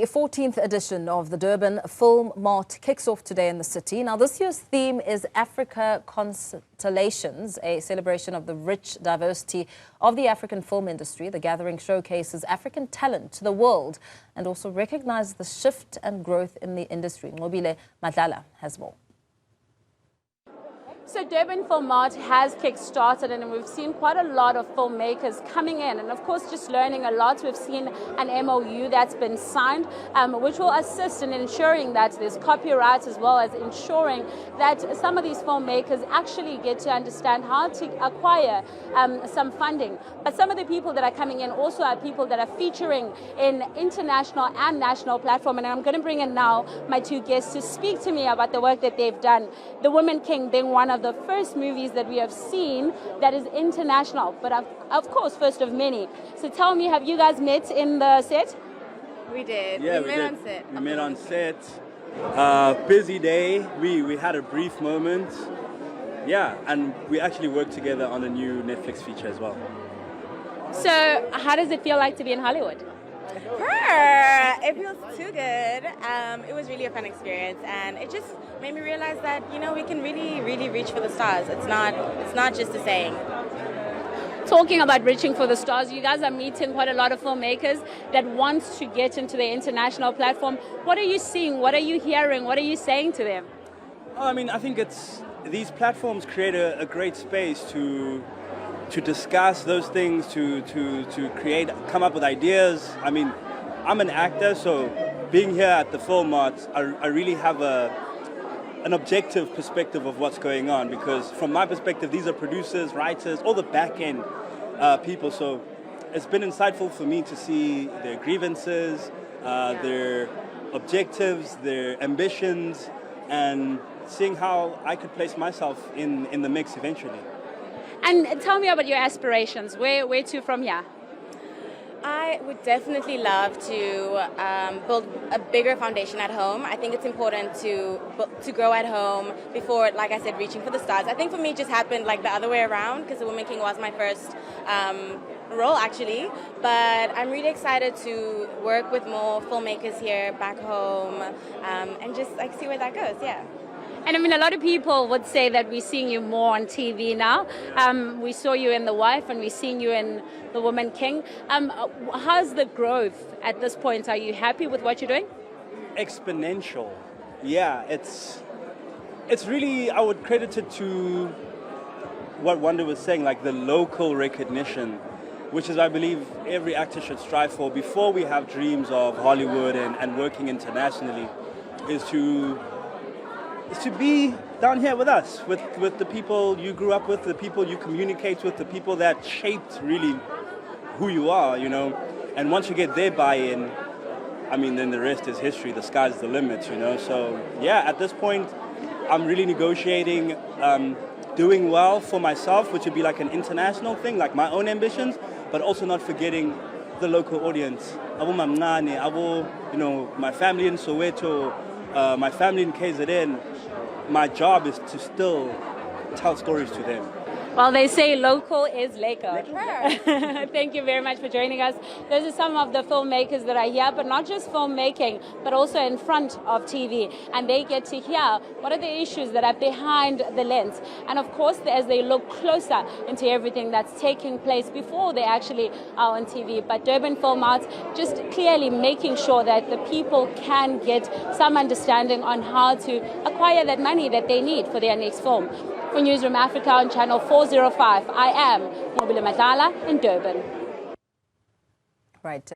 14th edition of the Durban FilmMart kicks off today in the city. Now, this year's theme is Africa Constellations, a celebration of the rich diversity of the African film industry. The gathering showcases African talent to the world and also recognizes the shift and growth in the industry. Nqobile Madlala has more. So Durban FilmMart has kick-started, and we've seen quite a lot of filmmakers coming in and of course just learning a lot. We've seen an MOU that's been signed, which will assist in ensuring that there's copyright, as well as ensuring that some of these filmmakers actually get to understand how to acquire some funding. But some of the people that are coming in also are people that are featuring in international and national platform, and I'm going to bring in now my two guests to speak to me about the work that they've done. The Woman King being one of the first movies that we have seen that is international, but of course first of many. So tell me, have you guys met in the set? We did. Yeah, we met on set. We met on set. Busy day. We had a brief moment. Yeah, and we actually worked together on a new Netflix feature as well. So how does it feel like to be in Hollywood? It feels too good. It was really a fun experience, and it just made me realize that, you know, we can really reach for the stars. It's not just a saying. Talking about reaching for the stars, you guys are meeting quite a lot of filmmakers that want to get into the international platform. What are you seeing? What are you hearing? What are you saying to them? I mean, I think these platforms create a great space to discuss those things, to come up with ideas. I mean, I'm an actor, so being here at the FilmMart, I really have an objective perspective of what's going on, because from my perspective, these are producers, writers, all the back-end people. So it's been insightful for me to see their grievances, their objectives, their ambitions, and seeing how I could place myself in the mix eventually. And tell me about your aspirations. Where to from here? I would definitely love to build a bigger foundation at home. I think it's important to grow at home before, like I said, reaching for the stars. I think for me it just happened like the other way around, because The Woman King was my first role actually. But I'm really excited to work with more filmmakers here back home and just like see where that goes. Yeah. And I mean, a lot of people would say that we're seeing you more on TV now. We saw you in The Wife, and we're seeing you in The Woman King. How's the growth at this point? Are you happy with what you're doing? Exponential. Yeah, it's really, I would credit it to what Wanda was saying, like the local recognition, which is, I believe, every actor should strive for before we have dreams of Hollywood and working internationally, is to be down here with us, with the people you grew up with, the people you communicate with, the people that shaped really who you are, you know. And once you get their buy-in, I mean, then the rest is history. The sky's the limit, you know. So yeah, at this point, I'm really negotiating, doing well for myself, which would be like an international thing, like my own ambitions, but also not forgetting the local audience. Abo mamncane, abo, you know, my family in Soweto, my family in KZN. My job is to still tell stories to them. Well, they say local is Laker. Thank you very much for joining us. Those are some of the filmmakers that are here, but not just filmmaking, but also in front of TV. And they get to hear what are the issues that are behind the lens. And of course, as they look closer into everything that's taking place before they actually are on TV. But Durban FilmMart just clearly making sure that the people can get some understanding on how to acquire that money that they need for their next film. For Newzroom Afrika on channel 405, I am Nqobile Madlala in Durban. Right.